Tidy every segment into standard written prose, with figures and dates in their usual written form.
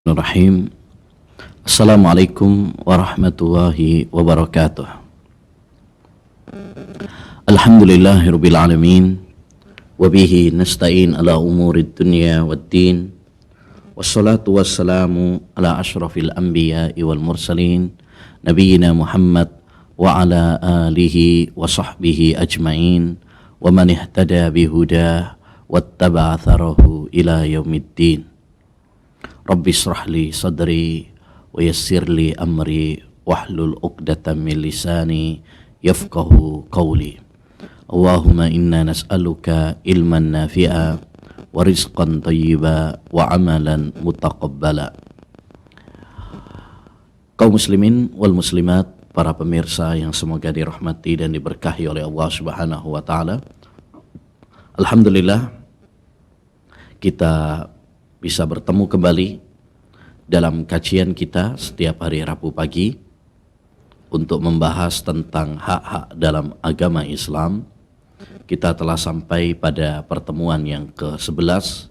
Bismillahirrahmanirrahim. Assalamualaikum warahmatullahi wabarakatuh. Alhamdulillahirabbil alamin wa bihi nasta'in ala umurid dunya waddin. Wassalatu wassalamu ala asyrafil anbiya'i wal mursalin nabiyyina Muhammad wa ala alihi wa sahbihi ajmain wa man ihtada bihudah wattaba'a atharahu ila yaumiddin. Rabbi israh li sadri wa yassir li amri wahlul 'uqdatam min lisani yafqahu qawli. Allahumma inna nas'aluka ilman nafi'a wa rizqan thayyiba wa amalan mutaqabbala. Kaum muslimin wal muslimat, para pemirsa yang semoga dirahmati dan diberkahi oleh Allah Subhanahu wa taala. Alhamdulillah kita bisa bertemu kembali dalam kajian kita setiap hari Rabu pagi untuk membahas tentang hak-hak dalam agama Islam. Kita telah sampai pada pertemuan yang ke-11.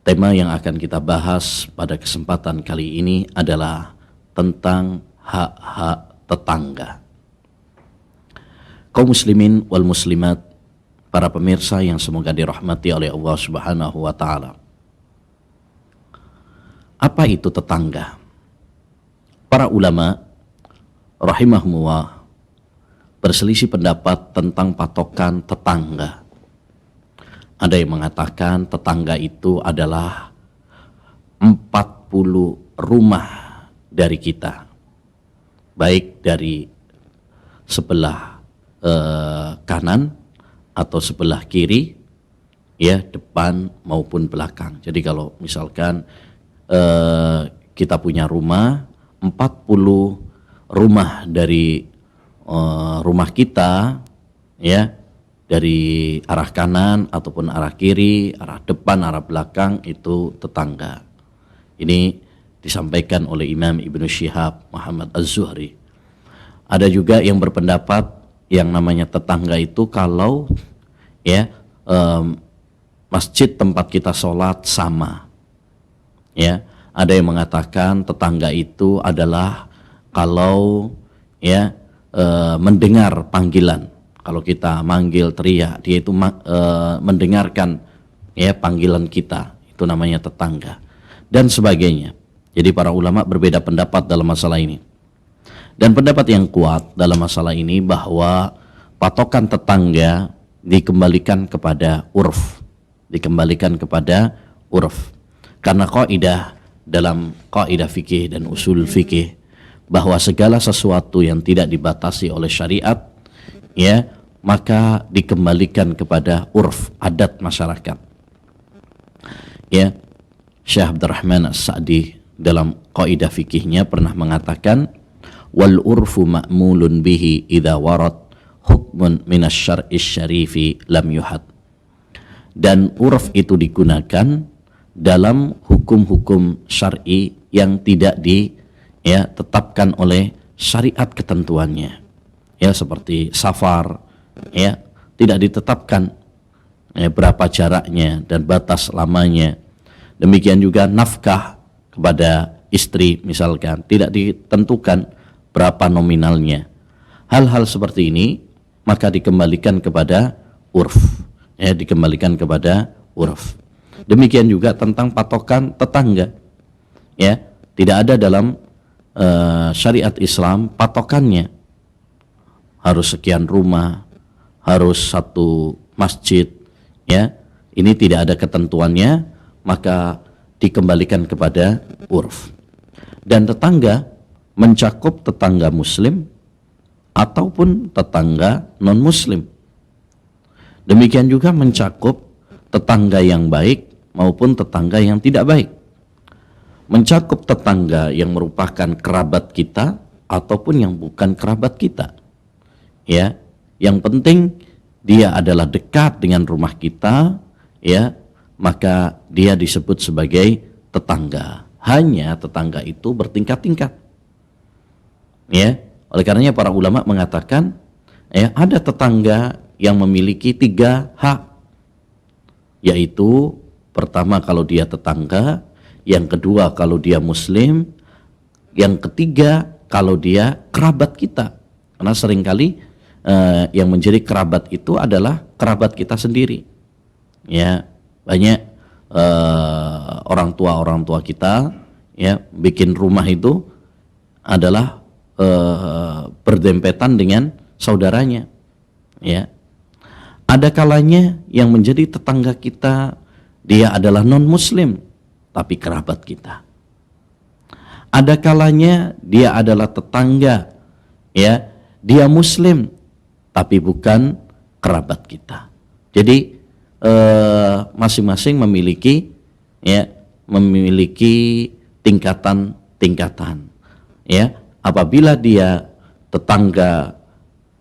Tema yang akan kita bahas pada kesempatan kali ini adalah tentang hak-hak tetangga. Kaum muslimin wal muslimat, para pemirsa yang semoga dirahmati oleh Allah Subhanahu wa taala. Apa itu tetangga? Para ulama rahimahumullah berselisih pendapat tentang patokan tetangga. Ada yang mengatakan tetangga itu adalah 40 rumah dari kita, baik dari sebelah kanan atau sebelah kiri, ya, depan maupun belakang. Jadi kalau misalkan kita punya rumah, 40 rumah dari rumah kita, ya, dari arah kanan ataupun arah kiri, arah depan, arah belakang, itu tetangga. Ini disampaikan oleh Imam Ibnu Syihab Muhammad Az-Zuhri. Ada juga yang berpendapat yang namanya tetangga itu kalau, ya, masjid tempat kita sholat sama. Ya, ada yang mengatakan tetangga itu adalah kalau, ya, mendengar panggilan. Kalau kita manggil teriak, dia itu mendengarkan, ya, panggilan kita, itu namanya tetangga dan sebagainya. Jadi para ulama berbeda pendapat dalam masalah ini. Dan pendapat yang kuat dalam masalah ini bahwa patokan tetangga dikembalikan kepada urf, dikembalikan kepada urf. Karena kaidah dalam kaidah fikih dan usul fikih bahwa segala sesuatu yang tidak dibatasi oleh syariat, ya, maka dikembalikan kepada urf, adat masyarakat. Ya, Syekh Abdurrahman As-Sa'di dalam kaidah fikihnya pernah mengatakan, wal urfu ma'mulun bihi idza warad hukmun minasy syarifi lam yuhad. Dan urf itu digunakan dalam hukum-hukum syar'i yang tidak ditetapkan oleh syariat ketentuannya, ya, seperti safar, ya, tidak ditetapkan, ya, berapa jaraknya dan batas lamanya. Demikian juga nafkah kepada istri misalkan tidak ditentukan berapa nominalnya. Hal-hal seperti ini maka dikembalikan kepada urf, ya, dikembalikan kepada urf. Demikian juga tentang patokan tetangga, ya, tidak ada dalam syariat Islam patokannya harus sekian rumah, harus satu masjid, ya, ini tidak ada ketentuannya, maka dikembalikan kepada urf. Dan tetangga mencakup tetangga muslim ataupun tetangga non muslim. Demikian juga mencakup tetangga yang baik maupun tetangga yang tidak baik. Mencakup tetangga yang merupakan kerabat kita ataupun yang bukan kerabat kita. Ya, yang penting dia adalah dekat dengan rumah kita, ya, maka dia disebut sebagai tetangga. Hanya tetangga itu bertingkat-tingkat. Ya, oleh karenanya para ulama mengatakan, ya, ada tetangga yang memiliki 3 hak, yaitu pertama kalau dia tetangga, yang kedua kalau dia muslim, yang ketiga kalau dia kerabat kita. Karena seringkali yang menjadi kerabat itu adalah kerabat kita sendiri. Ya, banyak orang tua kita ya bikin rumah itu adalah berdempetan dengan saudaranya. Ya, ada kalanya yang menjadi tetangga kita dia adalah non muslim tapi kerabat kita. Ada kalanya dia adalah tetangga, ya, dia muslim tapi bukan kerabat kita. Jadi masing-masing memiliki tingkatan-tingkatan. Ya, apabila dia tetangga,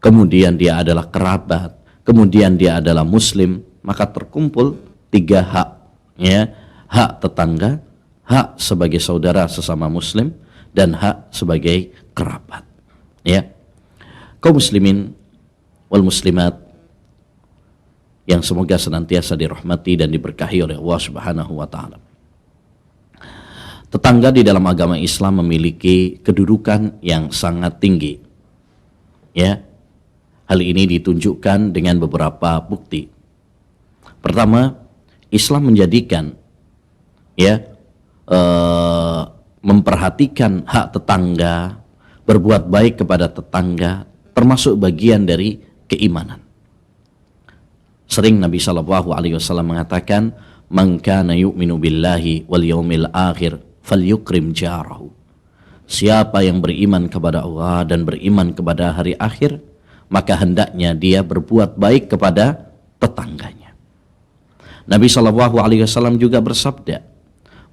kemudian dia adalah kerabat, kemudian dia adalah muslim, maka terkumpul 3 hak, ya, hak tetangga, hak sebagai saudara sesama muslim, dan hak sebagai kerabat. Ya, kaum muslimin wal muslimat yang semoga senantiasa dirahmati dan diberkahi oleh Allah Subhanahu wa taala. Tetangga di dalam agama Islam memiliki kedudukan yang sangat tinggi. Ya. Hal ini ditunjukkan dengan beberapa bukti. Pertama, Islam menjadikan memperhatikan hak tetangga, berbuat baik kepada tetangga termasuk bagian dari keimanan. Sering Nabi SAW mengatakan, "Man kana yu'minu billahi wal yaumil akhir falyukrim jarahu." Siapa yang beriman kepada Allah dan beriman kepada hari akhir, maka hendaknya dia berbuat baik kepada tetangganya. Nabi SAW juga bersabda,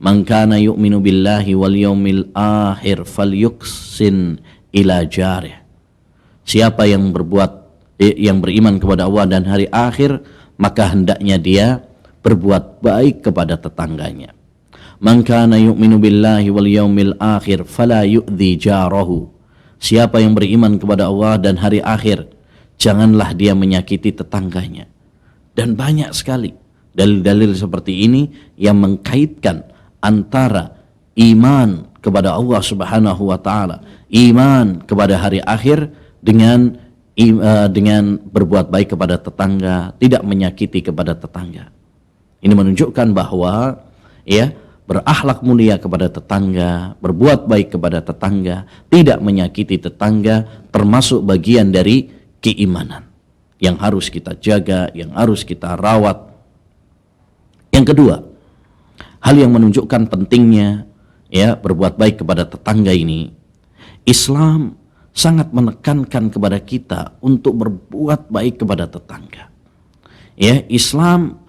"Man kana yu'minu billahi wal yaumil akhir falyuksin ila jarih." Siapa yang beriman kepada Allah dan hari akhir, maka hendaknya dia berbuat baik kepada tetangganya. Man kana yu'minu billahi wal yaumil akhir fala yu'dhi jarahu. Siapa yang beriman kepada Allah dan hari akhir, janganlah dia menyakiti tetangganya. Dan banyak sekali dalil-dalil seperti ini yang mengkaitkan antara iman kepada Allah Subhanahu wa taala, iman kepada hari akhir dengan berbuat baik kepada tetangga, tidak menyakiti kepada tetangga. Ini menunjukkan bahwa berakhlak mulia kepada tetangga, berbuat baik kepada tetangga, tidak menyakiti tetangga termasuk bagian dari keimanan yang harus kita jaga, yang harus kita rawat. Yang kedua, hal yang menunjukkan pentingnya berbuat baik kepada tetangga ini, Islam sangat menekankan kepada kita untuk berbuat baik kepada tetangga. Islam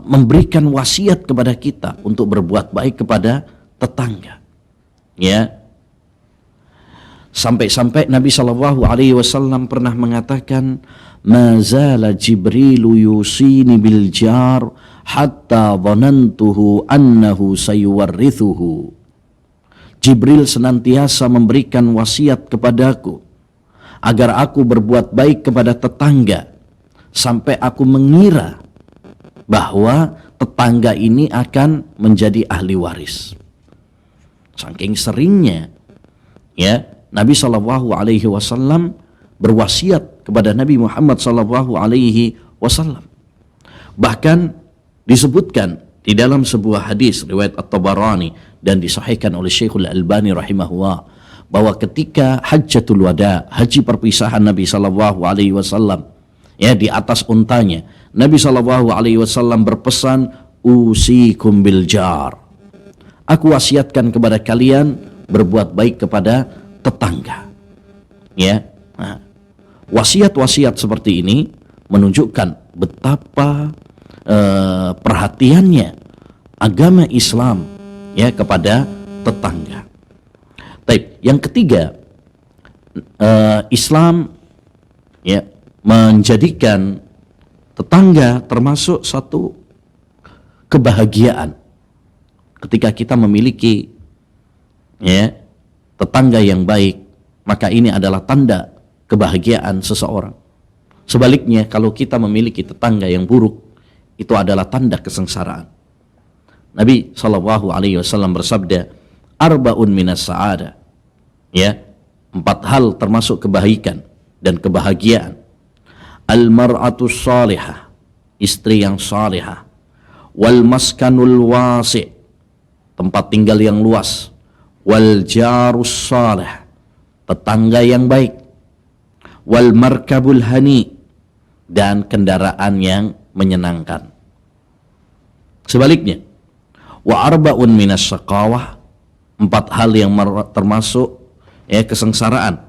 memberikan wasiat kepada kita untuk berbuat baik kepada tetangga. Sampai-sampai Nabi SAW pernah mengatakan, "Mazala Jibrilu yusini bil jar hatta dhanantuhu annahu sayuwarrithuhu." Jibril senantiasa memberikan wasiat kepadaku agar aku berbuat baik kepada tetangga, sampai aku mengira bahwa tetangga ini akan menjadi ahli waris. Saking seringnya Nabi SAW berwasiat kepada Nabi Muhammad SAW. Bahkan disebutkan di dalam sebuah hadis riwayat At-Tabarani dan disahihkan oleh Syekhul Albani rahimahullah, bahwa ketika Hajjatul Wada, haji perpisahan Nabi SAW, di atas untanya, Nabi SAW berpesan, "Usikum bil jar." Aku wasiatkan kepada kalian berbuat baik kepada tetangga. Wasiat-wasiat seperti ini menunjukkan betapa perhatiannya agama Islam kepada tetangga. Baik, yang ketiga, Islam menjadikan tetangga termasuk satu kebahagiaan. Ketika kita memiliki tetangga yang baik, maka ini adalah tanda kebahagiaan seseorang. Sebaliknya, kalau kita memiliki tetangga yang buruk, itu adalah tanda kesengsaraan. Nabi Shallallahu Alaihi Wasallam bersabda, "Arba'un minas sa'ada." Ya, 4 hal termasuk kebaikan dan kebahagiaan. Al-mar'atu salihah, istri yang salihah. Wal maskanul wasi', tempat tinggal yang luas. Wal jarus salih, tetangga yang baik. Wal markabul hani, dan kendaraan yang menyenangkan. Sebaliknya, wa arba'un minas syaqawah, 4 hal yang termasuk kesengsaraan.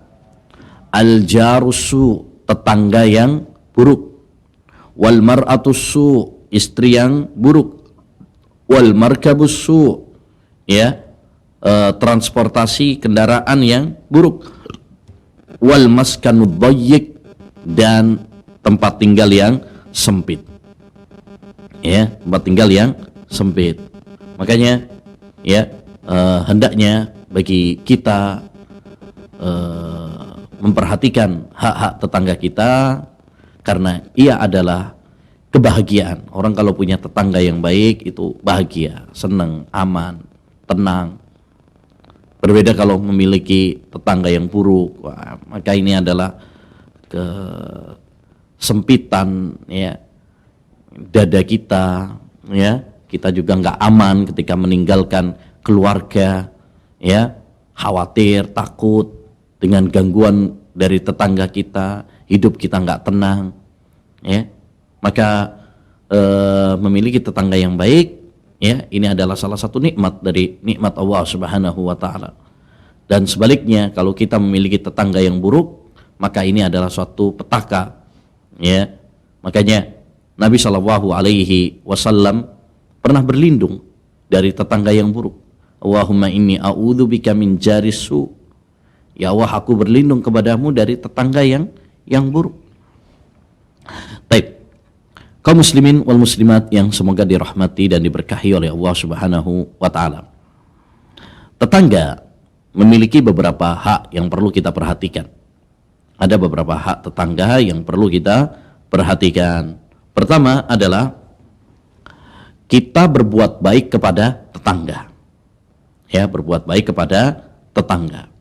Al jarusu, tetangga yang buruk. Wal mar'atusu, istri yang buruk. Wal markabusu, transportasi kendaraan yang buruk. Wal maskanud dayyiq, dan tempat tinggal yang sempit. Tempat tinggal yang sempit. Makanya hendaknya bagi kita memperhatikan hak-hak tetangga kita, karena ia adalah kebahagiaan. Orang kalau punya tetangga yang baik itu bahagia, senang, aman, tenang. Berbeda kalau memiliki tetangga yang buruk, maka ini adalah kesempitan dada kita, kita juga nggak aman ketika meninggalkan keluarga, khawatir, takut dengan gangguan dari tetangga kita, hidup kita nggak tenang, maka memiliki tetangga yang baik, ini adalah salah satu nikmat dari nikmat Allah Subhanahu wa taala. Dan sebaliknya, kalau kita memiliki tetangga yang buruk, maka ini adalah suatu petaka. Makanya Nabi Shallallahu Alaihi Wasallam pernah berlindung dari tetangga yang buruk. Allahumma inni a'udzubika min jaris su'. Ya Allah, aku berlindung kepadamu dari tetangga yang buruk. Baik, kaum muslimin wal muslimat yang semoga dirahmati dan diberkahi oleh Allah Subhanahu wa taala. Tetangga memiliki beberapa hak yang perlu kita perhatikan. Ada beberapa hak tetangga yang perlu kita perhatikan. Pertama adalah kita berbuat baik kepada tetangga. Berbuat baik kepada tetangga.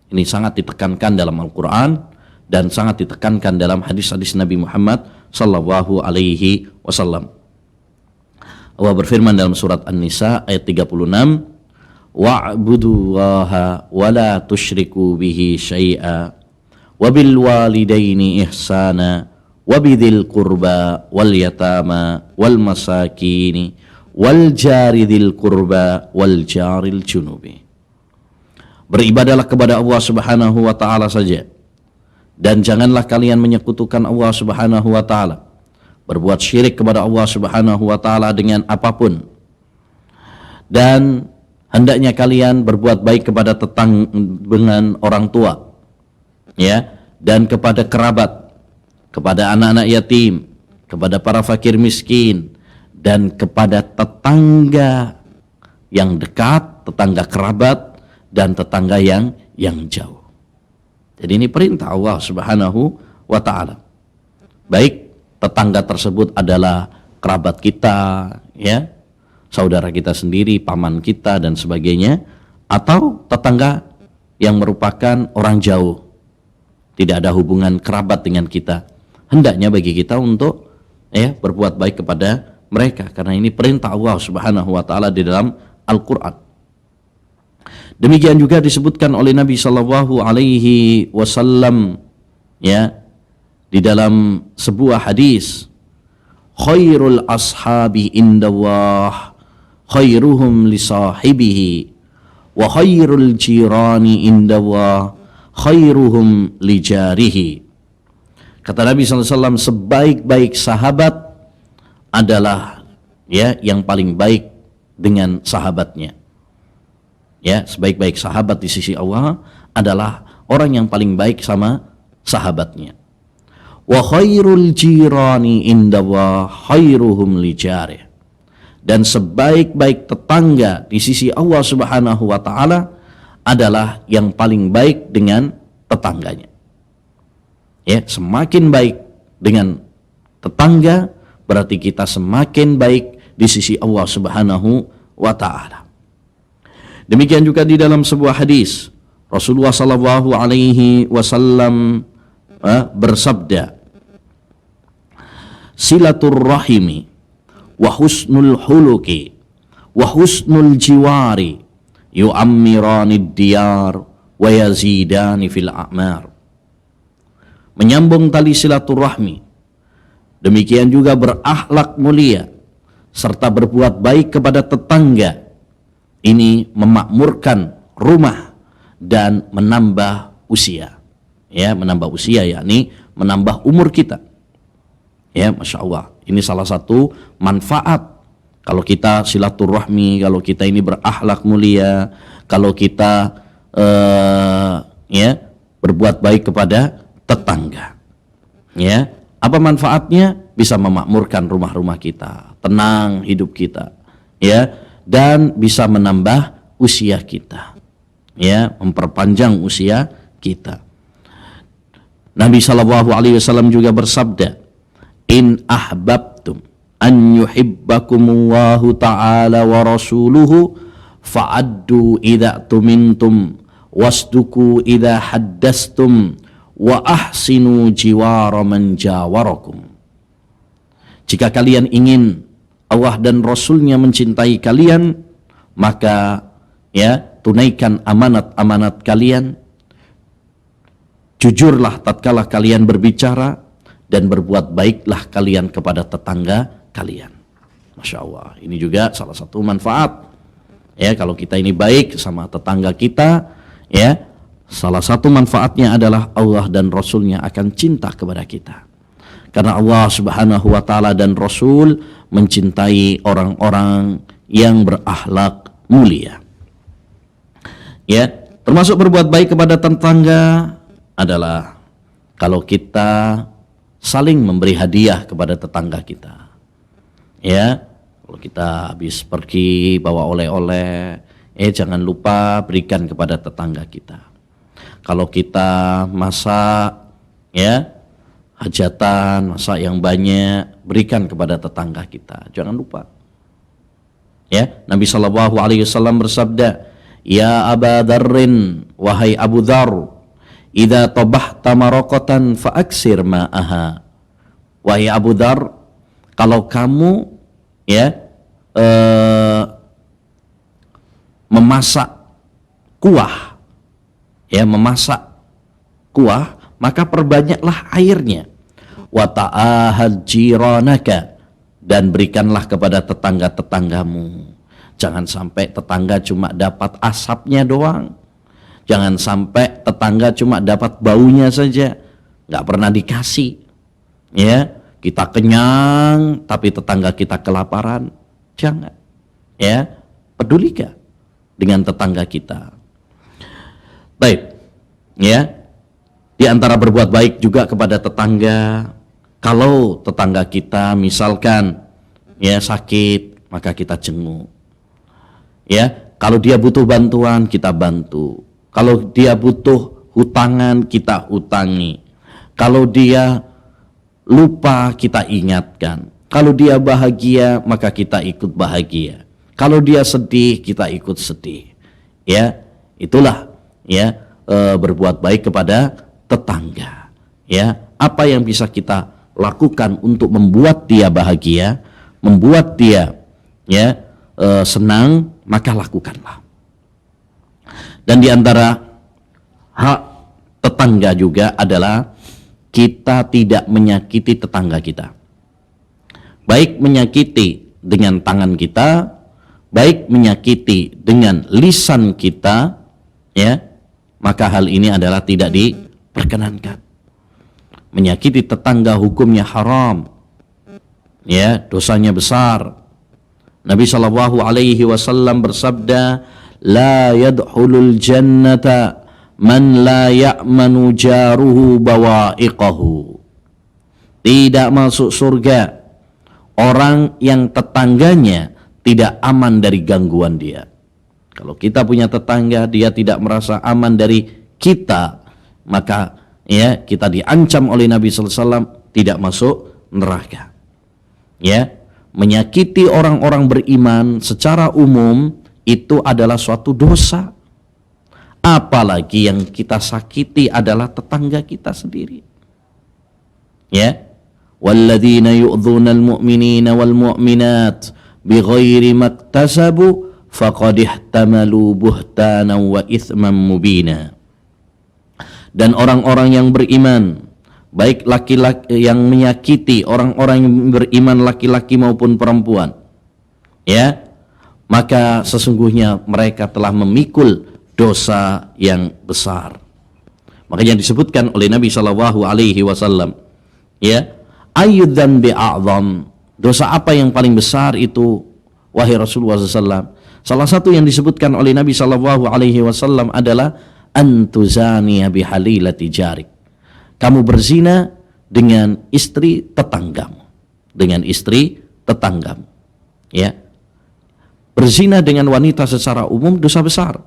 Ini sangat ditekankan dalam Al-Quran dan sangat ditekankan dalam hadis-hadis Nabi Muhammad sallallahu alaihi wasallam. Allah berfirman dalam surat An-Nisa ayat 36, wa'budullaha wa la tusyriku bihi syai'a wa bil walidaini ihsana wa bidzil qurba wal yatama wal masakini wal jari dzil qurba wal jaril junubi. Beribadalah kepada Allah Subhanahu wa taala saja, dan janganlah kalian menyekutukan Allah Subhanahu wa taala, berbuat syirik kepada Allah Subhanahu wa taala dengan apapun. Dan hendaknya kalian berbuat baik kepada dengan orang tua, dan kepada kerabat, kepada anak-anak yatim, kepada para fakir miskin, dan kepada tetangga yang dekat, tetangga kerabat, dan tetangga yang jauh. Jadi ini perintah Allah Subhanahu wa taala. Baik tetangga tersebut adalah kerabat kita, saudara kita sendiri, paman kita dan sebagainya, atau tetangga yang merupakan orang jauh, tidak ada hubungan kerabat dengan kita. Hendaknya bagi kita untuk berbuat baik kepada mereka, karena ini perintah Allah Subhanahu wa taala di dalam Al-Qur'an. Demikian juga disebutkan oleh Nabi Shallallahu Alaihi Wasallam di dalam sebuah hadis, khairul ashabi indallah khairuhum li sahibihi wa khairul jirani indallah khairuhum li jarihi. Kata Nabi Sallallahu Alaihi Wasallam, sebaik-baik sahabat adalah yang paling baik dengan sahabatnya. Sebaik-baik sahabat di sisi Allah adalah orang yang paling baik sama sahabatnya. Wa khairul jirani indallah khairuhum li jarih. Dan sebaik-baik tetangga di sisi Allah Subhanahu wa taala adalah yang paling baik dengan tetangganya. Semakin baik dengan tetangga berarti kita semakin baik di sisi Allah Subhanahu wa ta'ala. Demikian juga di dalam sebuah hadis Rasulullah sallallahu alaihi wasallam bersabda, silaturrahimi wa husnul huluki wa husnul jiwari yu'ammiranid diyar wa yazidani fil a'mar. Menyambung tali silaturahmi, demikian juga berakhlak mulia serta berbuat baik kepada tetangga, ini memakmurkan rumah dan menambah usia. Ya, menambah usia yakni menambah umur kita. Ya, Masya Allah. Ini salah satu manfaat kalau kita silaturahmi, kalau kita ini berakhlak mulia, kalau kita berbuat baik kepada tetangga. Ya, apa manfaatnya? Bisa memakmurkan rumah-rumah kita, tenang hidup kita, ya, dan bisa menambah usia kita, ya, memperpanjang usia kita. Nabi sallallahu alaihi wasallam juga bersabda, in ahbabtum an yuhibbakumullahu ta'ala wa rasuluhu fa'addu idza tumintum wasduku idza haddastum wa ahsinu jiwara man jawarakum. Jika kalian ingin Allah dan Rasulnya mencintai kalian, maka ya, tunaikan amanat-amanat kalian, jujurlah tatkala kalian berbicara, dan berbuat baiklah kalian kepada tetangga kalian. Masya Allah, ini juga salah satu manfaat. Ya, kalau kita ini baik sama tetangga kita, ya, salah satu manfaatnya adalah Allah dan Rasulnya akan cinta kepada kita. Karena Allah Subhanahu wa ta'ala dan Rasul mencintai orang-orang yang berakhlak mulia. Ya, termasuk berbuat baik kepada tetangga adalah kalau kita saling memberi hadiah kepada tetangga kita. Ya, kalau kita habis pergi bawa oleh-oleh, jangan lupa berikan kepada tetangga kita. Kalau kita masak, ya, hajatan, masak yang banyak, berikan kepada tetangga kita. Jangan lupa. Ya, Nabi sallallahu alaihi wasallam bersabda, "Ya Aba Dzarrin, wahai Abu Dzar, idza tabahta maraqatan fa aksir ma'aha." Wahai Abu Dzar, kalau kamu ya memasak kuah, maka perbanyaklah airnya. Wa ta'ahad jiranaka, dan berikanlah kepada tetangga-tetanggamu. Jangan sampai tetangga cuma dapat asapnya doang. Jangan sampai tetangga cuma dapat baunya saja, nggak pernah dikasih. Ya, kita kenyang tapi tetangga kita kelaparan. Jangan. Ya, pedulikah dengan tetangga kita. Baik. Ya. Di antara berbuat baik juga kepada tetangga, kalau tetangga kita misalkan ya sakit, maka kita jenguk. Ya, kalau dia butuh bantuan, kita bantu. Kalau dia butuh hutangan, kita hutangi. Kalau dia lupa, kita ingatkan. Kalau dia bahagia, maka kita ikut bahagia. Kalau dia sedih, kita ikut sedih. Ya, itulah ya berbuat baik kepada tetangga. Ya, apa yang bisa kita lakukan untuk membuat dia bahagia, membuat dia ya senang, maka lakukanlah. Dan di antara hak tetangga juga adalah kita tidak menyakiti tetangga kita. Baik menyakiti dengan tangan kita, baik menyakiti dengan lisan kita, ya, maka hal ini adalah tidak diperkenankan. Menyakiti tetangga hukumnya haram, ya, dosanya besar. Nabi sallallahu alaihi wasallam bersabda, la yadkhulul jannata man la ya'manu jaruhu bawa'iqahu. Tidak masuk surga orang yang tetangganya tidak aman dari gangguan dia. Kalau kita punya tetangga, dia tidak merasa aman dari kita, maka ya kita diancam oleh Nabi sallallahu alaihi wasallam tidak masuk neraka. Ya, menyakiti orang-orang beriman secara umum itu adalah suatu dosa. Apalagi yang kita sakiti adalah tetangga kita sendiri. Ya, walladzina yu'dzunal mu'minina wal mu'minat bighairi maktasabu faqad ihtamalu buhtanan wa itsman mubina. Dan orang-orang yang beriman, baik laki-laki yang menyakiti orang-orang yang beriman laki-laki maupun perempuan, ya, maka sesungguhnya mereka telah memikul dosa yang besar. Makanya disebutkan oleh Nabi Shallallahu Alaihi Wasallam, ya, ayyudzan bi'a'zam, dosa apa yang paling besar itu, wahai Rasulullah SAW? Salah satu yang disebutkan oleh Nabi Shallallahu Alaihi Wasallam adalah antuzaniya bihalilati jarik, kamu berzina dengan istri tetanggamu, dengan istri tetanggamu, ya. Berzina dengan wanita secara umum dosa besar.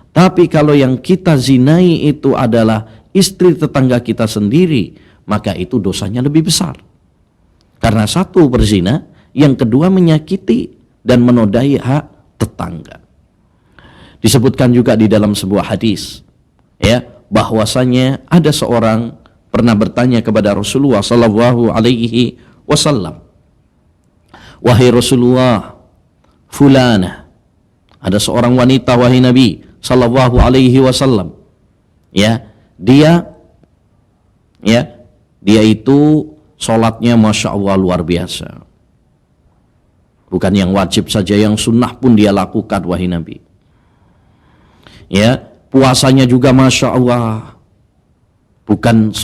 Tapi kalau yang kita zinai itu adalah istri tetangga kita sendiri, maka itu dosanya lebih besar. Karena satu berzina, yang kedua menyakiti dan menodai hak tetangga. Disebutkan juga di dalam sebuah hadis, ya, bahwasanya ada seorang pernah bertanya kepada Rasulullah sallallahu alaihi wasallam, wahai Rasulullah, fulana, ada seorang wanita wahai Nabi sallallahu alaihi wasallam, ya, dia itu sholatnya masya Allah luar biasa, bukan yang wajib saja, yang sunnah pun dia lakukan wahai Nabi, ya, puasanya juga masya Allah, bukan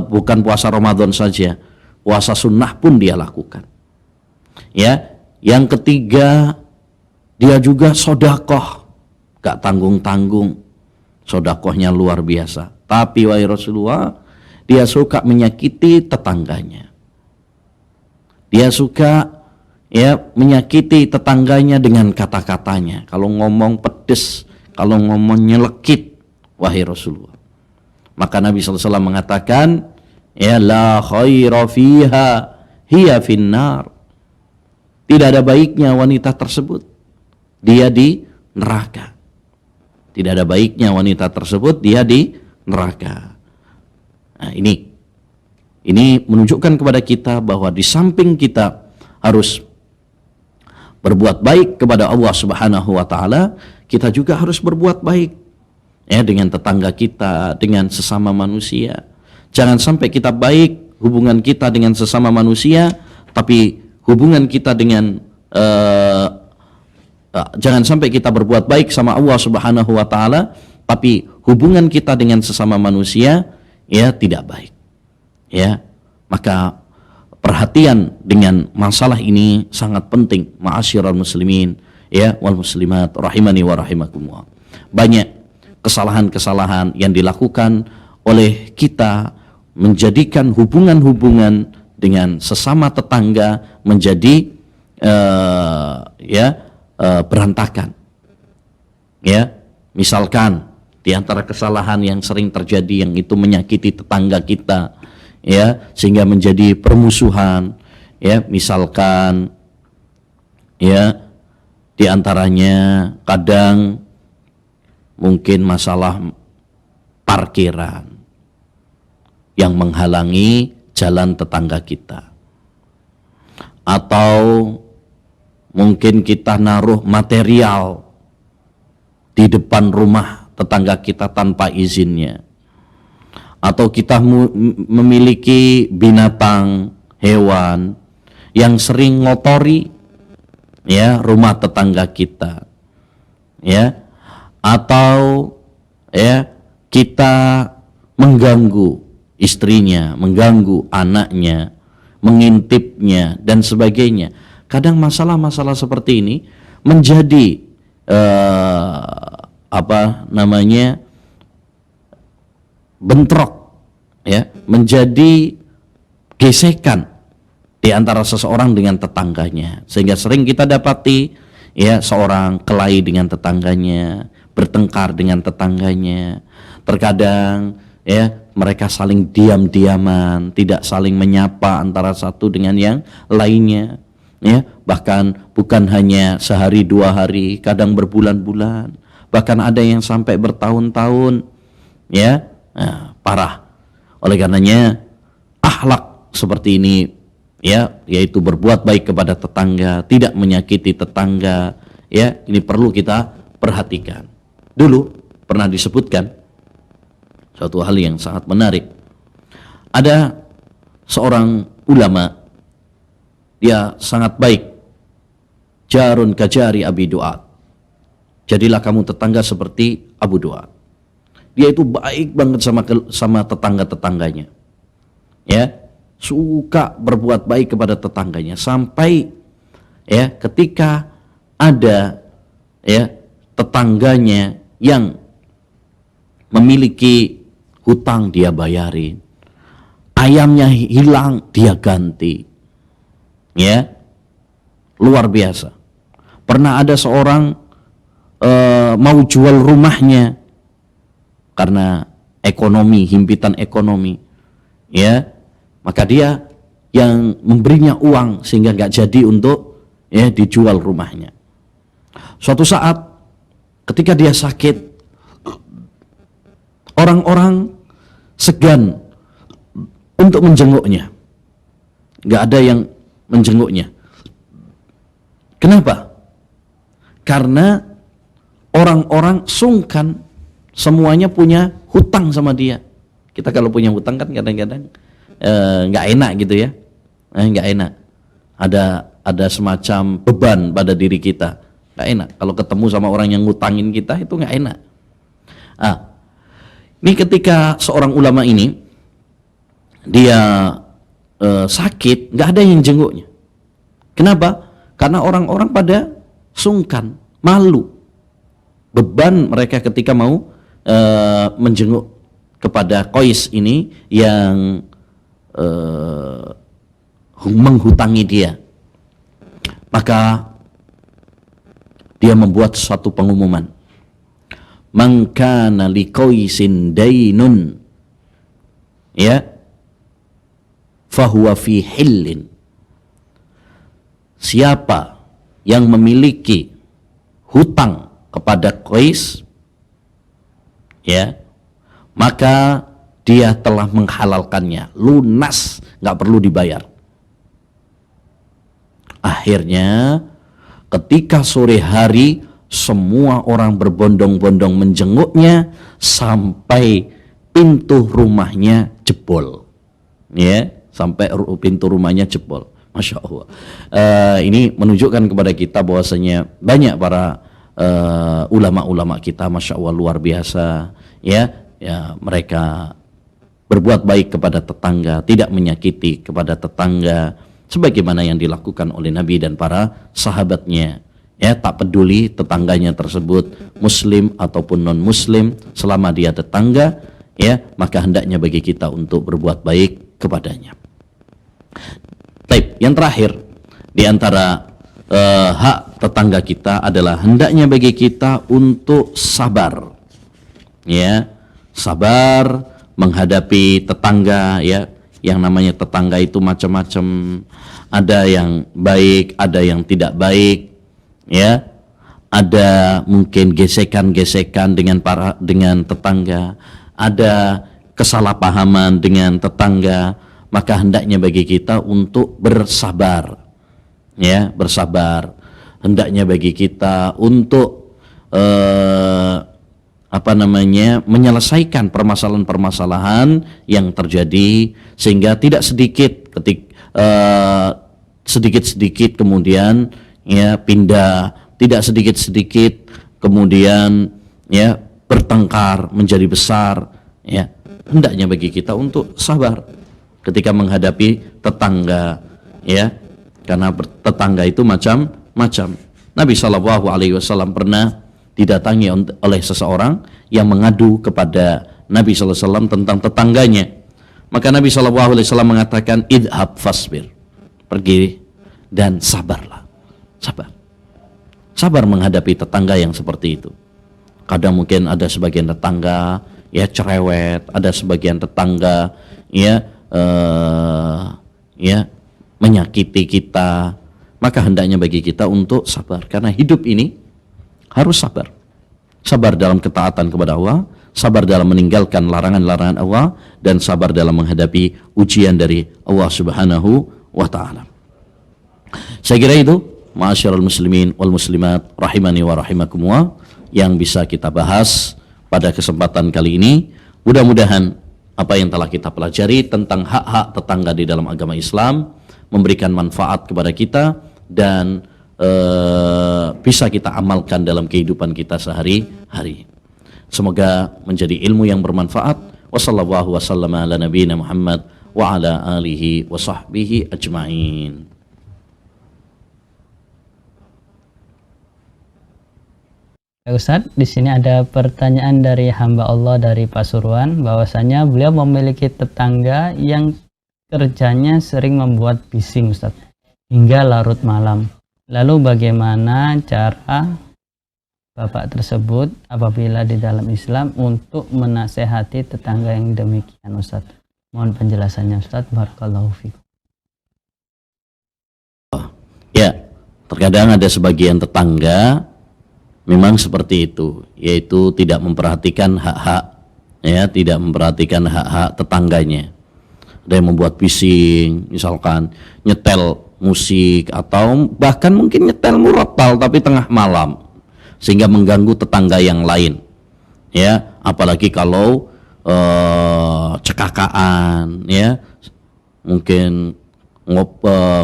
bukan puasa Ramadan saja, puasa sunnah pun dia lakukan, ya. Yang ketiga, dia juga sodakoh, gak tanggung-tanggung, sodakohnya luar biasa. Tapi wahai Rasulullah, dia suka menyakiti tetangganya. Dia suka, ya, menyakiti tetangganya dengan kata-katanya. Kalau ngomong pedes, kalau ngomong nyelekit, wahai Rasulullah. Maka Nabi SAW mengatakan, ya, la khaira fiha hiya finnar. Tidak ada baiknya wanita tersebut, dia di neraka. Tidak ada baiknya wanita tersebut, dia di neraka. Nah, ini menunjukkan kepada kita bahwa di samping kita harus berbuat baik kepada Allah Subhanahu wa taala, kita juga harus berbuat baik, ya, dengan tetangga kita, dengan sesama manusia. Jangan sampai kita baik hubungan kita dengan sesama manusia, tapi hubungan kita dengan jangan sampai kita berbuat baik sama Allah Subhanahu wa taala, tapi hubungan kita dengan sesama manusia, ya, tidak baik. Ya, maka perhatian dengan masalah ini sangat penting, ma'asyiral muslimin, ya, wal muslimat rahimani wa rahimakumullah. Banyak kesalahan-kesalahan yang dilakukan oleh kita menjadikan hubungan-hubungan dengan sesama tetangga menjadi berantakan. Ya, misalkan di antara kesalahan yang sering terjadi yang itu menyakiti tetangga kita, ya, sehingga menjadi permusuhan, ya, misalkan, ya, di antaranya kadang mungkin masalah parkiran yang menghalangi jalan tetangga kita, atau mungkin kita naruh material di depan rumah tetangga kita tanpa izinnya, atau kita memiliki binatang hewan yang sering ngotori, ya, rumah tetangga kita, ya, atau, ya, kita mengganggu istrinya, mengganggu anaknya, mengintipnya dan sebagainya. Kadang masalah-masalah seperti ini menjadi bentrok, ya, menjadi gesekan di antara seseorang dengan tetangganya, sehingga sering kita dapati, ya, seorang kelahi dengan tetangganya, bertengkar dengan tetangganya. Terkadang, ya, mereka saling diam-diaman, tidak saling menyapa antara satu dengan yang lainnya, ya, bahkan bukan hanya sehari dua hari, kadang berbulan-bulan, bahkan ada yang sampai bertahun-tahun, ya. Nah, parah. Oleh karenanya akhlak seperti ini, ya, yaitu berbuat baik kepada tetangga, tidak menyakiti tetangga, ya, ini perlu kita perhatikan. Dulu pernah disebutkan suatu hal yang sangat menarik. Ada seorang ulama, dia sangat baik, jarun kajari Abi Duat, jadilah kamu tetangga seperti Abu Duat. Dia itu baik banget sama tetangga-tetangganya, ya, suka berbuat baik kepada tetangganya, sampai, ya, ketika ada, ya, tetangganya yang memiliki hutang dia bayarin, ayamnya hilang dia ganti, ya, luar biasa. Pernah ada seorang mau jual rumahnya karena ekonomi, himpitan ekonomi, ya, maka dia yang memberinya uang sehingga nggak jadi untuk, ya, dijual rumahnya. Suatu saat ketika dia sakit, orang-orang segan untuk menjenguknya, nggak ada yang menjenguknya. Kenapa? Karena orang-orang sungkan, semuanya punya hutang sama dia. Kita kalau punya hutang kan kadang-kadang nggak enak gitu ya, nggak enak. Ada semacam beban pada diri kita, nggak enak. Kalau ketemu sama orang yang ngutangin kita itu nggak enak. Ini ketika seorang ulama ini dia sakit, nggak ada yang jenguknya. Kenapa? Karena orang-orang pada sungkan, malu. Beban mereka ketika mau menjenguk kepada Qais ini yang menghutangi dia. Maka dia membuat suatu pengumuman, man kana li Qaisin dainun, ya, fahuwa fi hillin. Siapa yang memiliki hutang kepada Qais, ya, maka dia telah menghalalkannya, lunas, nggak perlu dibayar. Akhirnya ketika sore hari semua orang berbondong-bondong menjenguknya sampai pintu rumahnya jebol, ya, sampai pintu rumahnya jebol. Masya Allah. Ini menunjukkan kepada kita bahwasanya banyak para ulama-ulama kita, Masya Allah, luar biasa, ya, mereka berbuat baik kepada tetangga, tidak menyakiti kepada tetangga, sebagaimana yang dilakukan oleh Nabi dan para sahabatnya, ya, tak peduli tetangganya tersebut muslim ataupun non muslim, selama dia tetangga, ya, maka hendaknya bagi kita untuk berbuat baik kepadanya. Baik, yang terakhir di antara hak tetangga kita adalah hendaknya bagi kita untuk sabar, ya, sabar menghadapi tetangga, ya. Yang namanya tetangga itu macam-macam, ada yang baik, ada yang tidak baik, ya, ada mungkin gesekan-gesekan dengan tetangga, ada kesalahpahaman dengan tetangga. Maka hendaknya bagi kita untuk bersabar, ya, bersabar. Hendaknya bagi kita untuk menyelesaikan permasalahan-permasalahan yang terjadi, sehingga tidak sedikit-sedikit kemudian, ya, pindah, tidak sedikit-sedikit kemudian, ya, bertengkar menjadi besar, ya. Hendaknya bagi kita untuk sabar ketika menghadapi tetangga, ya, karena tetangga itu macam-macam. Nabi SAW pernah didatangi oleh seseorang yang mengadu kepada Nabi SAW tentang tetangganya. Maka Nabi SAW mengatakan, idhab fasbir, pergi dan sabarlah, sabar menghadapi tetangga yang seperti itu. Kadang mungkin ada sebagian tetangga, ya, cerewet, ada sebagian tetangga, ya, menyakiti kita, maka hendaknya bagi kita untuk sabar, karena hidup ini harus sabar. Sabar dalam ketaatan kepada Allah, sabar dalam meninggalkan larangan-larangan Allah, dan sabar dalam menghadapi ujian dari Allah Subhanahu wa Ta'ala. Saya kira itu, ma'asyiral muslimin wal muslimat rahimani wa rahimakumullah, yang bisa kita bahas pada kesempatan kali ini. Mudah-mudahan apa yang telah kita pelajari tentang hak-hak tetangga di dalam agama Islam memberikan manfaat kepada kita dan bisa kita amalkan dalam kehidupan kita sehari-hari. Semoga menjadi ilmu yang bermanfaat. Wassallallahu wasallam ala nabiyina Muhammad wa ala alihi wa sahbihi ajma'in. Ustadz, di sini ada pertanyaan dari hamba Allah dari Pasuruan, bahwasanya beliau memiliki tetangga yang kerjanya sering membuat bising, Ustadz, hingga larut malam. Lalu bagaimana cara Bapak tersebut apabila di dalam Islam untuk menasehati tetangga yang demikian, Ustadz? Mohon penjelasannya, Ustadz. Barakallahu fikum. Ya, terkadang ada sebagian tetangga memang seperti itu, yaitu tidak memperhatikan hak-hak, ya, tidak memperhatikan hak-hak tetangganya. Ada yang membuat bising, misalkan nyetel musik atau bahkan mungkin nyetel murattal tapi tengah malam, sehingga mengganggu tetangga yang lain, ya, apalagi kalau cekakaan, ya, mungkin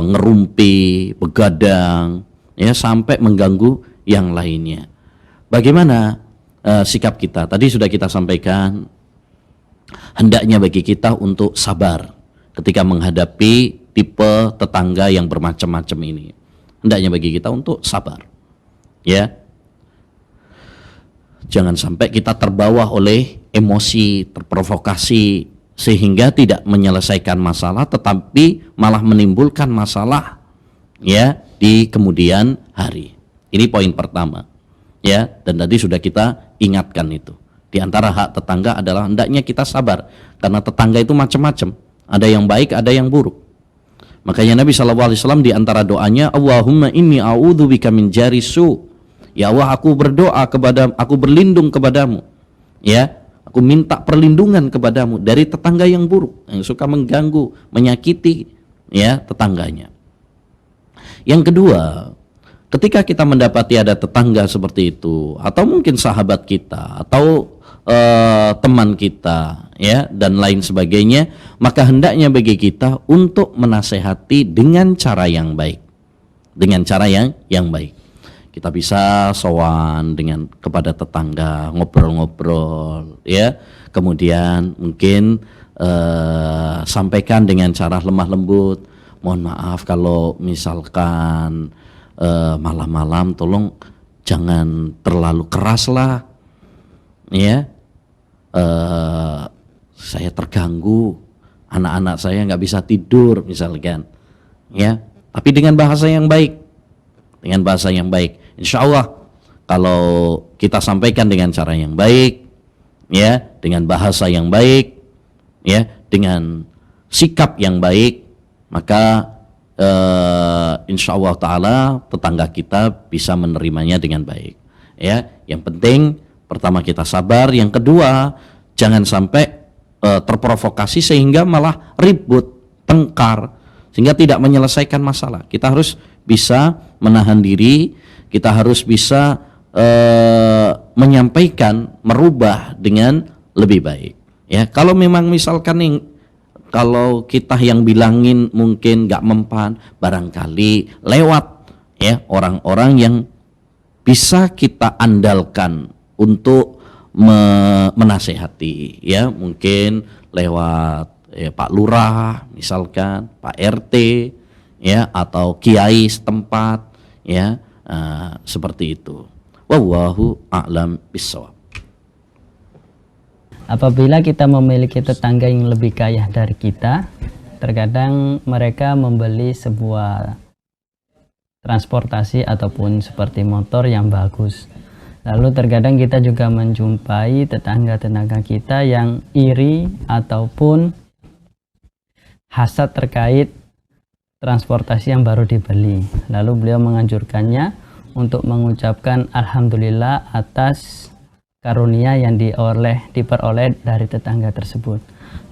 ngerumpi, begadang, ya, sampai mengganggu yang lainnya. Bagaimana sikap kita? Tadi sudah kita sampaikan, hendaknya bagi kita untuk sabar ketika menghadapi tipe tetangga yang bermacam-macam ini. Hendaknya bagi kita untuk sabar, ya. Jangan sampai kita terbawa oleh emosi, terprovokasi, sehingga tidak menyelesaikan masalah tetapi malah menimbulkan masalah, ya, di kemudian hari. Ini poin pertama, ya, dan tadi sudah kita ingatkan itu. Di antara hak tetangga adalah hendaknya kita sabar, karena tetangga itu macam-macam, ada yang baik, ada yang buruk. Makanya Nabi SAW di antara doanya, Allahumma inni a'udzubika min jari su. Ya Allah, aku berdoa aku berlindung kepadamu, ya, aku minta perlindungan kepadamu dari tetangga yang buruk, yang suka mengganggu, menyakiti, ya, tetangganya. Yang kedua, ketika kita mendapati ada tetangga seperti itu, atau mungkin sahabat kita, atau teman kita, ya, dan lain sebagainya, maka hendaknya bagi kita untuk menasehati dengan cara yang baik, dengan cara yang baik. Kita bisa sowan kepada tetangga, ngobrol-ngobrol, ya, kemudian mungkin sampaikan dengan cara lemah lembut, mohon maaf kalau misalkan malam-malam tolong jangan terlalu keras lah, ya, saya terganggu, anak-anak saya nggak bisa tidur misalkan, ya, tapi dengan bahasa yang baik, dengan bahasa yang baik. Insya Allah kalau kita sampaikan dengan cara yang baik, ya, dengan bahasa yang baik, ya, dengan sikap yang baik, maka insya Allah Ta'ala tetangga kita bisa menerimanya dengan baik, ya. Yang penting pertama kita sabar, yang kedua jangan sampai terprovokasi sehingga malah ribut, tengkar, sehingga tidak menyelesaikan masalah. Kita harus bisa menahan diri, kita harus bisa menyampaikan, merubah dengan lebih baik, ya. Kalau memang misalkan kalau kita yang bilangin mungkin gak mempan, barangkali lewat, ya, orang-orang yang bisa kita andalkan untuk menasehati, ya, mungkin lewat, ya, Pak Lurah misalkan, Pak RT, ya, atau kiai setempat, ya, seperti itu. Wallahu a'lam bishawab. Apabila kita memiliki tetangga yang lebih kaya dari kita, terkadang mereka membeli sebuah transportasi ataupun seperti motor yang bagus. Lalu terkadang kita juga menjumpai tetangga-tetangga kita yang iri ataupun hasad terkait transportasi yang baru dibeli. Lalu beliau menganjurkannya untuk mengucapkan alhamdulillah atas karunia yang diperoleh dari tetangga tersebut.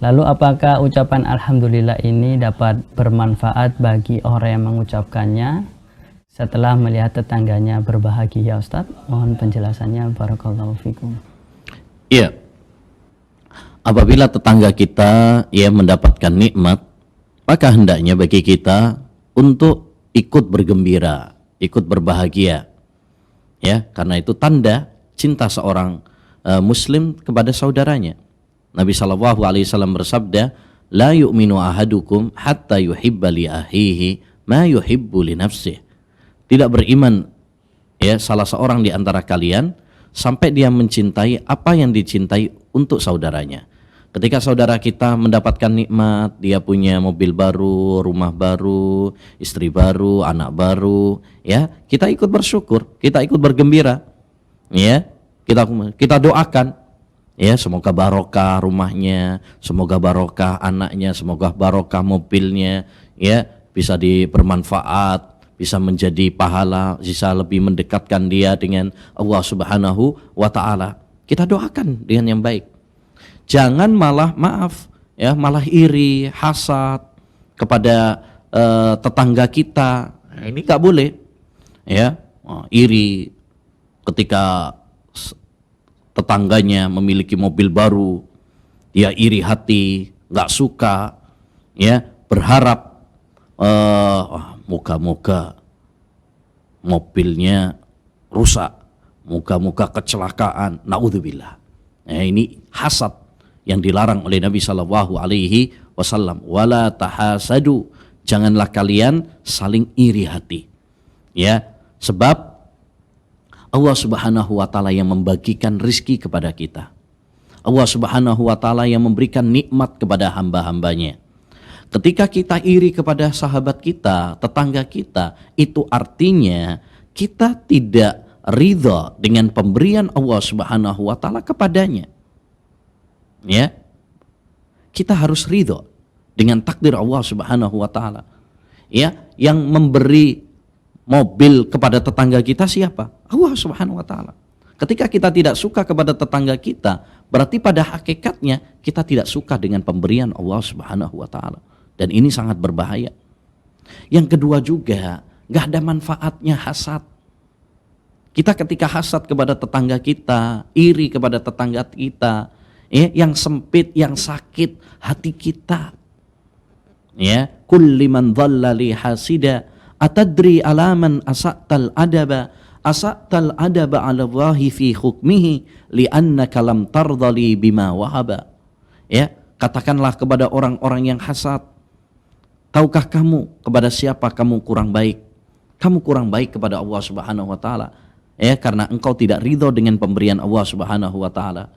Lalu apakah ucapan alhamdulillah ini dapat bermanfaat bagi orang yang mengucapkannya setelah melihat tetangganya berbahagia, Ustadz? Mohon penjelasannya, barakallahu fikum. Iya. Apabila tetangga kita mendapatkan nikmat, maka hendaknya bagi kita untuk ikut bergembira, ikut berbahagia. Ya, karena itu tanda cinta seorang muslim kepada saudaranya. Nabi SAW bersabda, la yu'minu ahadukum hatta yuhibba li ahihi ma yuhibbu li nafsih. Tidak beriman salah seorang di antara kalian sampai dia mencintai apa yang dicintai untuk saudaranya. Ketika saudara kita mendapatkan nikmat, dia punya mobil baru, rumah baru, istri baru, anak baru, kita ikut bersyukur, kita ikut bergembira. Kita doakan, semoga barokah rumahnya, semoga barokah anaknya, semoga barokah mobilnya, bisa bermanfaat, bisa menjadi pahala, bisa lebih mendekatkan dia dengan Allah Subhanahu wa Ta'ala. Kita doakan dengan yang baik. Jangan malah malah iri, hasad kepada tetangga kita. Ini nggak boleh, iri ketika tetangganya memiliki mobil baru, dia iri hati, nggak suka, berharap moga-moga mobilnya rusak, moga-moga kecelakaan, naudzubillah. Ini hasad yang dilarang oleh Nabi Shallallahu Alaihi Wasallam. Wala tahasadu, janganlah kalian saling iri hati. Sebab Allah Subhanahu wa Ta'ala yang membagikan rizki kepada kita. Allah Subhanahu wa Ta'ala yang memberikan nikmat kepada hamba-hambanya. Ketika kita iri kepada sahabat kita, tetangga kita, itu artinya kita tidak ridha dengan pemberian Allah Subhanahu wa Ta'ala kepadanya. Kita harus ridha dengan takdir Allah Subhanahu wa Ta'ala. Yang memberi mobil kepada tetangga kita siapa? Allah Subhanahu wa Ta'ala. Ketika kita tidak suka kepada tetangga kita, berarti pada hakikatnya kita tidak suka dengan pemberian Allah Subhanahu wa Ta'ala. Dan ini sangat berbahaya. Yang kedua juga, gak ada manfaatnya hasad. Kita ketika hasad kepada tetangga kita, iri kepada tetangga kita, yang sempit, yang sakit hati kita. Kulli man dhalla li hasida atadri alaman asa'tal adaba ala Allahi fi hukmihi li'annaka lam tardali bima wahaba. Katakanlah kepada orang-orang yang hasad, tahukah kamu kepada siapa kamu kurang baik? Kamu kurang baik kepada Allah Subhanahu wa Ta'ala, karena engkau tidak ridho dengan pemberian Allah Subhanahu wa Ta'ala.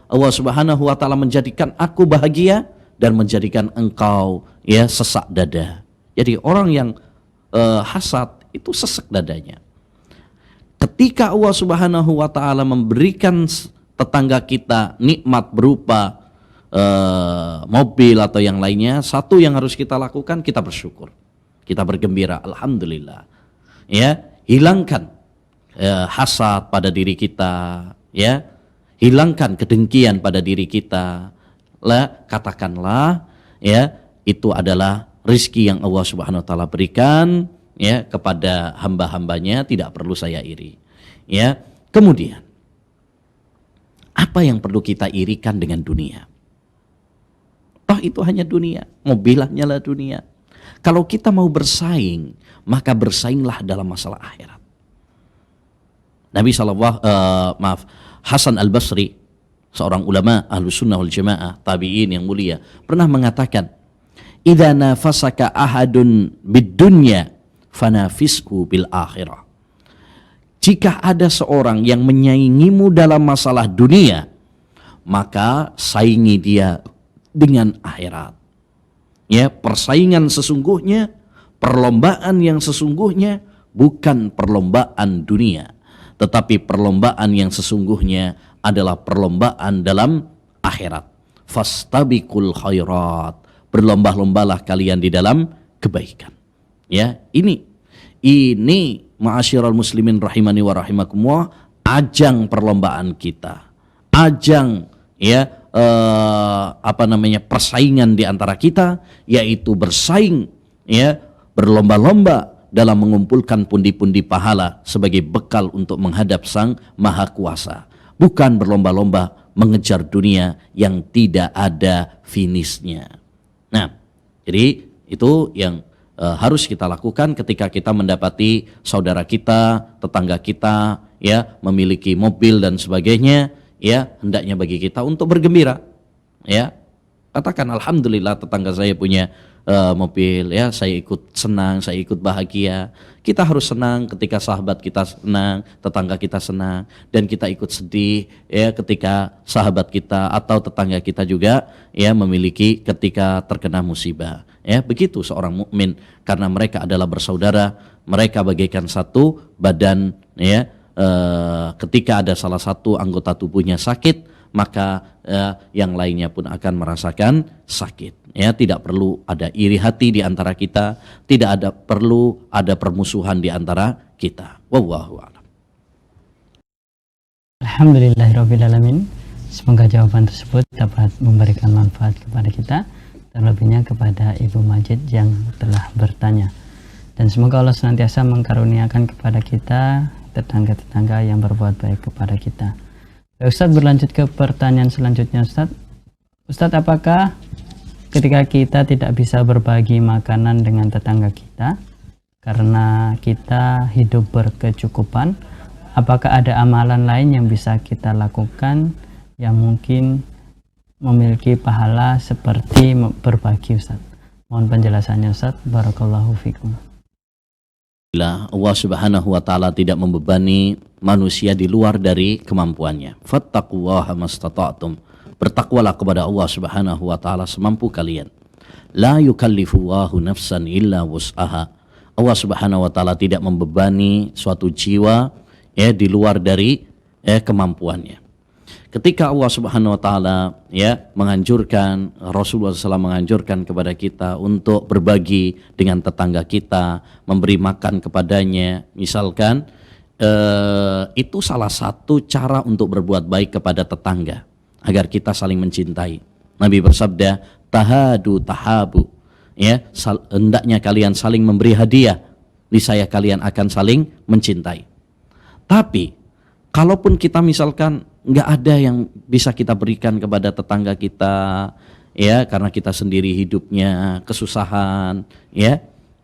Allah Subhanahu wa Ta'ala menjadikan aku bahagia dan menjadikan engkau sesak dada. Jadi orang yang hasad itu sesak dadanya. Ketika Allah Subhanahu wa Ta'ala memberikan tetangga kita nikmat berupa mobil atau yang lainnya, satu yang harus kita lakukan, kita bersyukur, kita bergembira, alhamdulillah. Hilangkan hasad pada diri kita, hilangkan kedengkian pada diri kita. Katakanlah itu adalah rizki yang Allah Subhanahu wa Ta'ala berikan kepada hamba-hambanya, tidak perlu saya iri. Kemudian apa yang perlu kita irikan dengan dunia? Toh itu hanya dunia, mobil hanyalah dunia. Kalau kita mau bersaing, maka bersainglah dalam masalah akhirat. Hasan al-Basri, seorang ulama Ahlus Sunnah wal Jamaah, tabi'in yang mulia, pernah mengatakan, "Idza nafasaka ahadun bid-dunya fanafishu bil akhirah." Jika ada seorang yang menyaingimu dalam masalah dunia, maka saingi dia dengan akhirat. Persaingan sesungguhnya, perlombaan yang sesungguhnya bukan perlombaan dunia, tetapi perlombaan yang sesungguhnya adalah perlombaan dalam akhirat. Fastabiqul khairat, berlomba-lombalah kalian di dalam kebaikan. Ya, ini ma'asyiral muslimin rahimani wa rahimakumullah, ajang perlombaan kita. Ajang persaingan di antara kita, yaitu bersaing berlomba-lomba dalam mengumpulkan pundi-pundi pahala sebagai bekal untuk menghadap Sang Maha Kuasa, bukan berlomba-lomba mengejar dunia yang tidak ada finishnya. Nah, jadi itu yang harus kita lakukan ketika kita mendapati saudara kita, tetangga kita memiliki mobil dan sebagainya. Hendaknya bagi kita untuk bergembira. Katakan alhamdulillah tetangga saya punya mobil, saya ikut senang, saya ikut bahagia. Kita harus senang ketika sahabat kita senang, tetangga kita senang, dan kita ikut sedih ketika sahabat kita atau tetangga kita juga memiliki ketika terkena musibah. Begitu seorang mukmin, karena mereka adalah bersaudara, mereka bagaikan satu badan. Ketika ada salah satu anggota tubuhnya sakit, maka yang lainnya pun akan merasakan sakit. Tidak perlu ada iri hati di antara kita, tidak perlu ada permusuhan di antara kita. Wallahu a'lam. Alhamdulillahirabbil alamin. Semoga jawaban tersebut dapat memberikan manfaat kepada kita, terlebihnya kepada Ibu Majid yang telah bertanya. Dan semoga Allah senantiasa mengkaruniakan kepada kita tetangga-tetangga yang berbuat baik kepada kita. Ustadz, berlanjut ke pertanyaan selanjutnya, Ustadz. Ustadz, apakah ketika kita tidak bisa berbagi makanan dengan tetangga kita karena kita hidup berkecukupan, apakah ada amalan lain yang bisa kita lakukan yang mungkin memiliki pahala seperti berbagi, Ustadz? Mohon penjelasannya, Ustadz. Barakallahu fikum. Allah Subhanahu wa taala tidak membebani manusia di luar dari kemampuannya. Fattaqullaha mastata'tum. Bertakwalah kepada Allah Subhanahu wa taala semampu kalian. La yukallifullahu nafsan illa wus'aha. Allah Subhanahu wa taala tidak membebani suatu jiwa di luar dari kemampuannya. Ketika Allah Subhanahu wa taala menganjurkan, Rasulullah SAW menganjurkan kepada kita untuk berbagi dengan tetangga kita, memberi makan kepadanya, misalkan itu salah satu cara untuk berbuat baik kepada tetangga agar kita saling mencintai. Nabi bersabda, tahadu tahabu. Hendaknya kalian saling memberi hadiah, niscaya kalian akan saling mencintai. Tapi kalaupun kita misalkan nggak ada yang bisa kita berikan kepada tetangga kita, karena kita sendiri hidupnya kesusahan,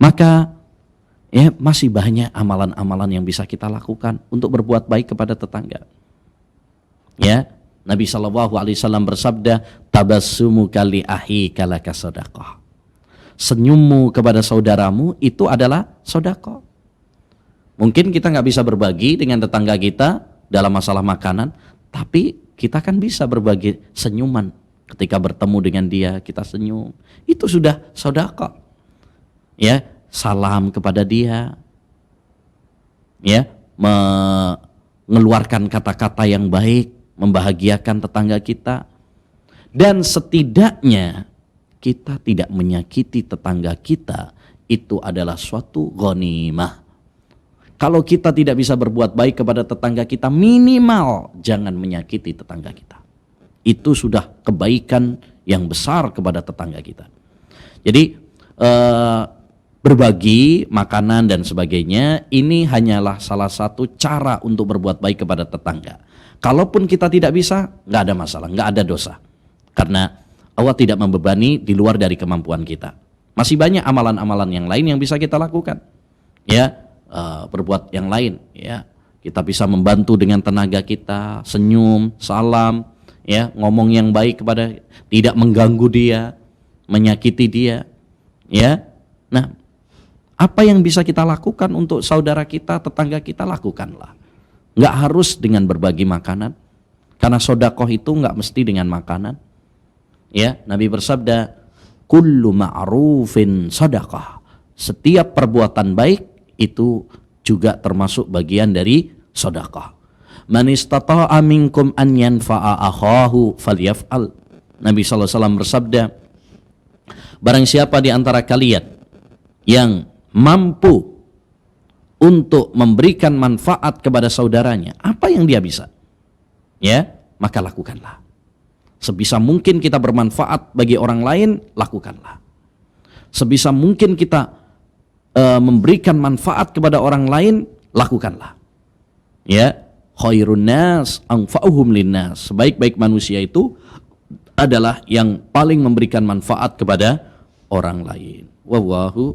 maka masih banyak amalan-amalan yang bisa kita lakukan untuk berbuat baik kepada tetangga. Nabi SAW bersabda, tabassumuka li akhika laka shadaqah. Senyummu kepada saudaramu itu adalah sedekah. Mungkin kita nggak bisa berbagi dengan tetangga kita dalam masalah makanan, tapi kita kan bisa berbagi senyuman. Ketika bertemu dengan dia, kita senyum. Itu sudah sedekah. Salam kepada dia. Mengeluarkan kata-kata yang baik, membahagiakan tetangga kita. Dan setidaknya kita tidak menyakiti tetangga kita, itu adalah suatu ghanimah. Kalau kita tidak bisa berbuat baik kepada tetangga kita, minimal jangan menyakiti tetangga kita. Itu sudah kebaikan yang besar kepada tetangga kita. Jadi berbagi makanan dan sebagainya, ini hanyalah salah satu cara untuk berbuat baik kepada tetangga. Kalaupun kita tidak bisa, nggak ada masalah, nggak ada dosa. Karena Allah tidak membebani di luar dari kemampuan kita. Masih banyak amalan-amalan yang lain yang bisa kita lakukan. Berbuat yang lain, kita bisa membantu dengan tenaga kita, senyum, salam, ngomong yang baik kepada, tidak mengganggu dia, menyakiti dia, Nah, apa yang bisa kita lakukan untuk saudara kita, tetangga kita, lakukanlah. Nggak harus dengan berbagi makanan, karena sedekah itu nggak mesti dengan makanan. Nabi bersabda, kullu ma'rufin sedekah. Setiap perbuatan baik itu juga termasuk bagian dari sedekah. Man istata'a minkum an yanfa'a akhahu falyaf'al. Nabi SAW bersabda, barang siapa di antara kalian yang mampu untuk memberikan manfaat kepada saudaranya, apa yang dia bisa, ya, maka lakukanlah. Sebisa mungkin kita bermanfaat bagi orang lain, lakukanlah. Sebisa mungkin kita memberikan manfaat kepada orang lain, lakukanlah. Ya, khairun nas anfa'uhum linnas. Sebaik-baik manusia itu adalah yang paling memberikan manfaat kepada orang lain. Wallahu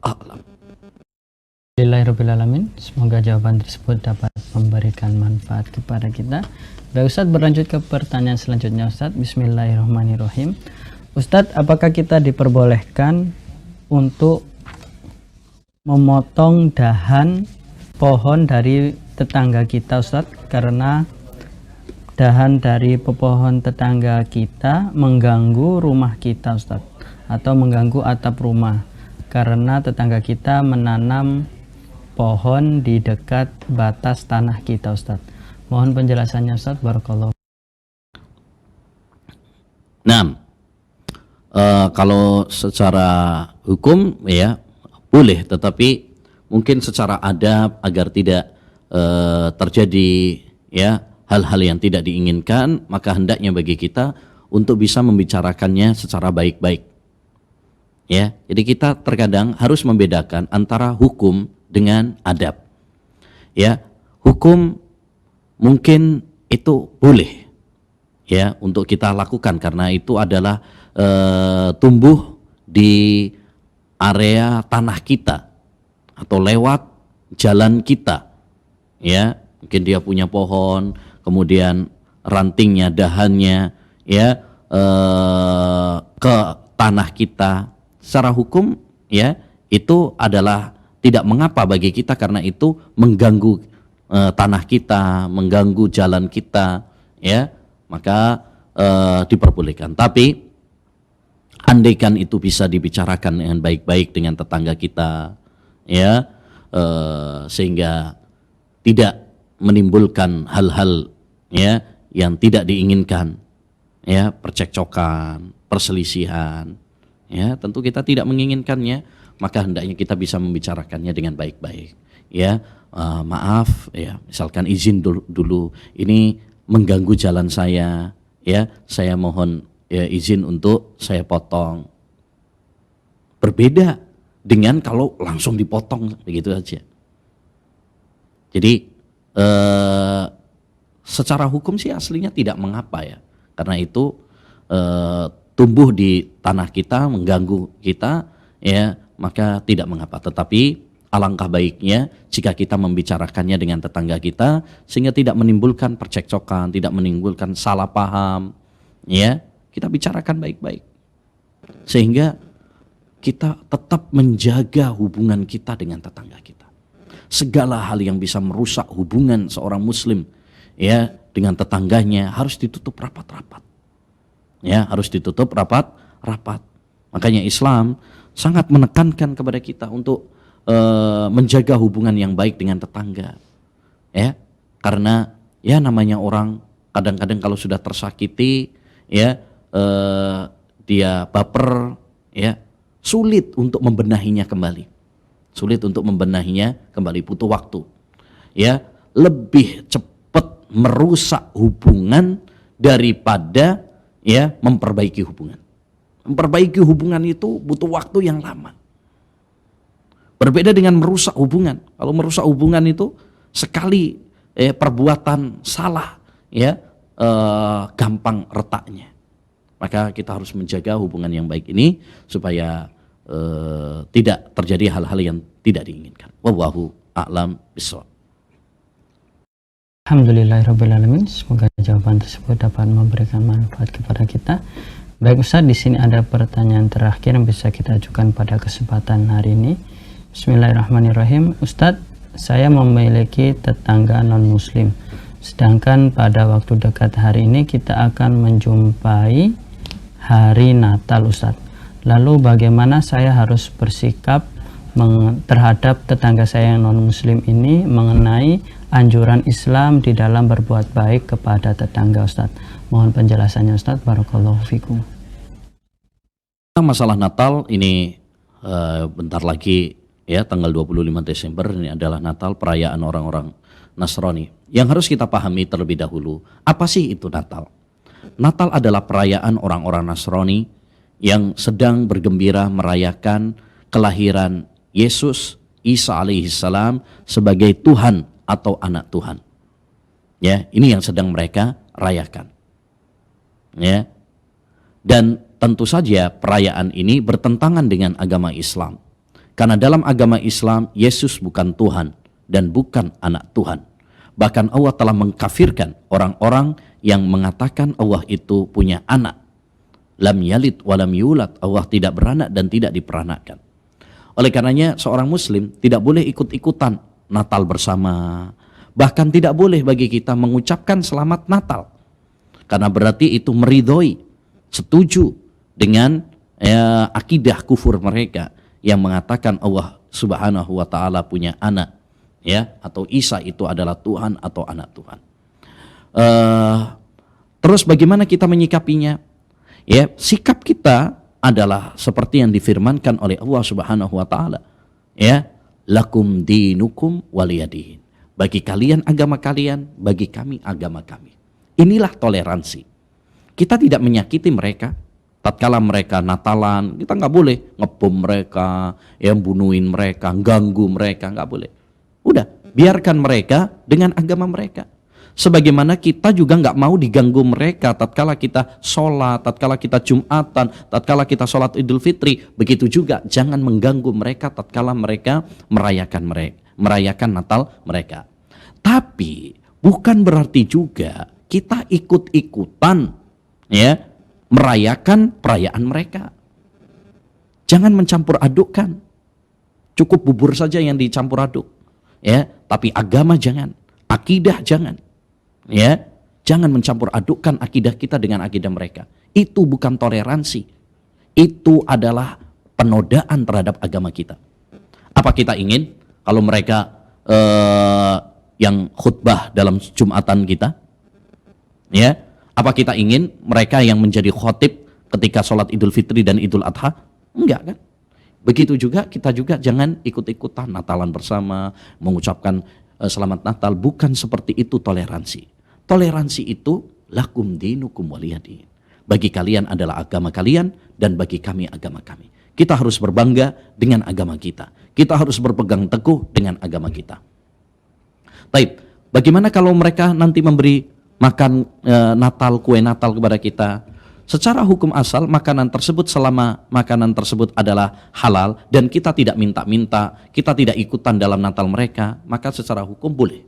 a'lam. Alhamdulillahirrahmanirrahim. Semoga jawaban tersebut dapat memberikan manfaat kepada kita. Baik Ustadz, berlanjut ke pertanyaan selanjutnya Ustadz. Bismillahirrahmanirrahim. Ustadz, apakah kita diperbolehkan untuk memotong dahan pohon dari tetangga kita Ustadz? Karena dahan dari pepohon tetangga kita mengganggu rumah kita Ustadz, atau mengganggu atap rumah, karena tetangga kita menanam pohon di dekat batas tanah kita Ustadz. Mohon penjelasannya Ustadz. Barakallahu. Nah, kalau secara hukum ya boleh, tetapi mungkin secara adab agar tidak terjadi ya hal-hal yang tidak diinginkan, maka hendaknya bagi kita untuk bisa membicarakannya secara baik-baik. Ya, jadi kita terkadang harus membedakan antara hukum dengan adab. Ya, hukum mungkin itu boleh ya untuk kita lakukan karena itu adalah tumbuh di area tanah kita atau lewat jalan kita. Ya, mungkin dia punya pohon, kemudian rantingnya, dahannya ya ke tanah kita. Secara hukum ya itu adalah tidak mengapa bagi kita karena itu mengganggu tanah kita, mengganggu jalan kita, ya, maka diperbolehkan. Tapi andaikan itu bisa dibicarakan dengan baik-baik dengan tetangga kita, ya, sehingga tidak menimbulkan hal-hal ya yang tidak diinginkan, ya, percekcokan, perselisihan, ya, tentu kita tidak menginginkannya. Maka hendaknya kita bisa membicarakannya dengan baik-baik. Ya, maaf, ya, misalkan izin dulu, ini mengganggu jalan saya, ya, saya mohon ya, izin untuk saya potong. Berbeda dengan kalau langsung dipotong begitu aja. Jadi secara hukum sih aslinya tidak mengapa ya, karena itu tumbuh di tanah kita, mengganggu kita, ya, maka tidak mengapa. Tetapi alangkah baiknya jika kita membicarakannya dengan tetangga kita sehingga tidak menimbulkan percekcokan, tidak menimbulkan salah paham, ya, kita bicarakan baik-baik sehingga kita tetap menjaga hubungan kita dengan tetangga kita. Segala hal yang bisa merusak hubungan seorang muslim ya dengan tetangganya harus ditutup rapat-rapat. Ya, harus ditutup rapat-rapat. Makanya Islam sangat menekankan kepada kita untuk menjaga hubungan yang baik dengan tetangga, ya, karena ya namanya orang kadang-kadang kalau sudah tersakiti, ya, dia baper, ya, sulit untuk membenahinya kembali, butuh waktu, ya, lebih cepat merusak hubungan daripada ya memperbaiki hubungan. Memperbaiki hubungan itu butuh waktu yang lama. Berbeda dengan merusak hubungan. Kalau merusak hubungan itu sekali perbuatan salah, ya, gampang retaknya. Maka kita harus menjaga hubungan yang baik ini supaya tidak terjadi hal-hal yang tidak diinginkan. Wallahu a'lam bishawab. Alhamdulillahirrahmanirrahim. Semoga jawaban tersebut dapat memberikan manfaat kepada kita. Baik Ustaz, di sini ada pertanyaan terakhir yang bisa kita ajukan pada kesempatan hari ini. Bismillahirrahmanirrahim. Ustaz, saya memiliki tetangga non-muslim. Sedangkan pada waktu dekat hari ini kita akan menjumpai hari Natal Ustaz. Lalu bagaimana saya harus bersikap terhadap tetangga saya yang non-muslim ini mengenai anjuran Islam di dalam berbuat baik kepada tetangga Ustaz? Mohon penjelasannya Ustaz. Barakallahu fikum. Masalah Natal ini bentar lagi ya, tanggal 25 Desember ini adalah Natal, perayaan orang-orang Nasrani. Yang harus kita pahami terlebih dahulu, apa sih itu Natal? Natal adalah perayaan orang-orang Nasrani yang sedang bergembira merayakan kelahiran Yesus Isa alaihissalam sebagai Tuhan atau anak Tuhan. Ya, ini yang sedang mereka rayakan. Ya. Dan tentu saja perayaan ini bertentangan dengan agama Islam. Karena dalam agama Islam Yesus bukan Tuhan dan bukan anak Tuhan. Bahkan Allah telah mengkafirkan orang-orang yang mengatakan Allah itu punya anak. Lam yalid walam yulad, Allah tidak beranak dan tidak diperanakkan. Oleh karenanya seorang muslim tidak boleh ikut-ikutan Natal bersama. Bahkan tidak boleh bagi kita mengucapkan selamat Natal. Karena berarti itu meridhoi, setuju dengan akidah kufur mereka yang mengatakan Allah Subhanahu wa taala punya anak, ya, atau Isa itu adalah Tuhan atau anak Tuhan. Terus bagaimana kita menyikapinya? Ya, sikap kita adalah seperti yang difirmankan oleh Allah Subhanahu wa taala. Ya, lakum dinukum waliyadin. Bagi kalian agama kalian, bagi kami agama kami. Inilah toleransi. Kita tidak menyakiti mereka. Tatkala mereka Natalan, kita nggak boleh ngebom mereka, yang bunuhin mereka, ganggu mereka, nggak boleh. Udah, biarkan mereka dengan agama mereka. Sebagaimana kita juga nggak mau diganggu mereka tatkala kita sholat, tatkala kita Jumatan, tatkala kita sholat Idul Fitri. Begitu juga jangan mengganggu mereka tatkala mereka merayakan Natal mereka. Tapi bukan berarti juga kita ikut-ikutan ya merayakan perayaan mereka. Jangan mencampur adukkan. Cukup bubur saja yang dicampur aduk. Ya, tapi agama jangan, akidah jangan. Ya, jangan mencampur adukkan akidah kita dengan akidah mereka. Itu bukan toleransi. Itu adalah penodaan terhadap agama kita. Apa kita ingin kalau mereka yang khutbah dalam Jumatan kita? Ya, apa kita ingin mereka yang menjadi khotib ketika sholat Idul Fitri dan Idul Adha? Enggak kan? Begitu juga kita juga jangan ikut-ikutan Natalan bersama, mengucapkan selamat Natal. Bukan seperti itu toleransi. Toleransi itu lakum dinukum waliyadin. Bagi kalian adalah agama kalian dan bagi kami agama kami. Kita harus berbangga dengan agama kita. Kita harus berpegang teguh dengan agama kita. Baik, bagaimana kalau mereka nanti memberi makan Natal, kue Natal kepada kita? Secara hukum asal makanan tersebut selama makanan tersebut adalah halal dan kita tidak minta-minta, kita tidak ikutan dalam Natal mereka, maka secara hukum boleh.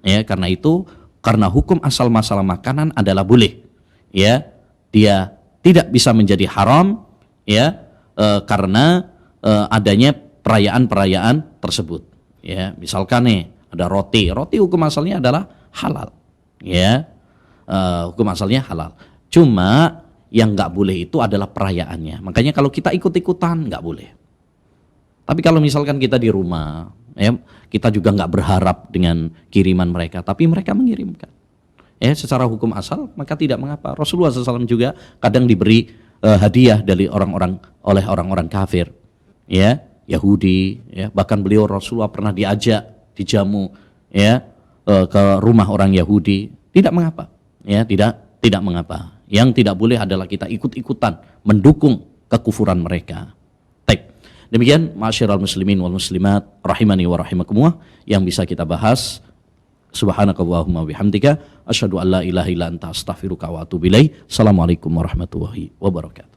Ya, karena itu karena hukum asal masalah makanan adalah boleh. Ya, dia tidak bisa menjadi haram ya karena adanya perayaan-perayaan tersebut. Ya, misalkan nih ada roti hukum asalnya adalah halal. Ya, hukum asalnya halal. Cuma yang nggak boleh itu adalah perayaannya. Makanya kalau kita ikut-ikutan nggak boleh. Tapi kalau misalkan kita di rumah, ya, kita juga nggak berharap dengan kiriman mereka, tapi mereka mengirimkan. Ya, secara hukum asal maka tidak mengapa. Rasulullah SAW juga kadang diberi hadiah dari oleh orang-orang kafir, ya, Yahudi. Ya, bahkan beliau Rasulullah pernah diajak dijamu, ya, ke rumah orang Yahudi. Tidak mengapa. Ya, tidak mengapa. Yang tidak boleh adalah kita ikut-ikutan mendukung kekufuran mereka. Baik. Demikian ma'asyiral muslimin wal muslimat rahimani wa rahimakumullah yang bisa kita bahas. Subhanakallahumma bihamdika asyhadu an la ilaha illa anta astaghfiruka wa atubu ilaik. Assalamualaikum warahmatullahi wabarakatuh.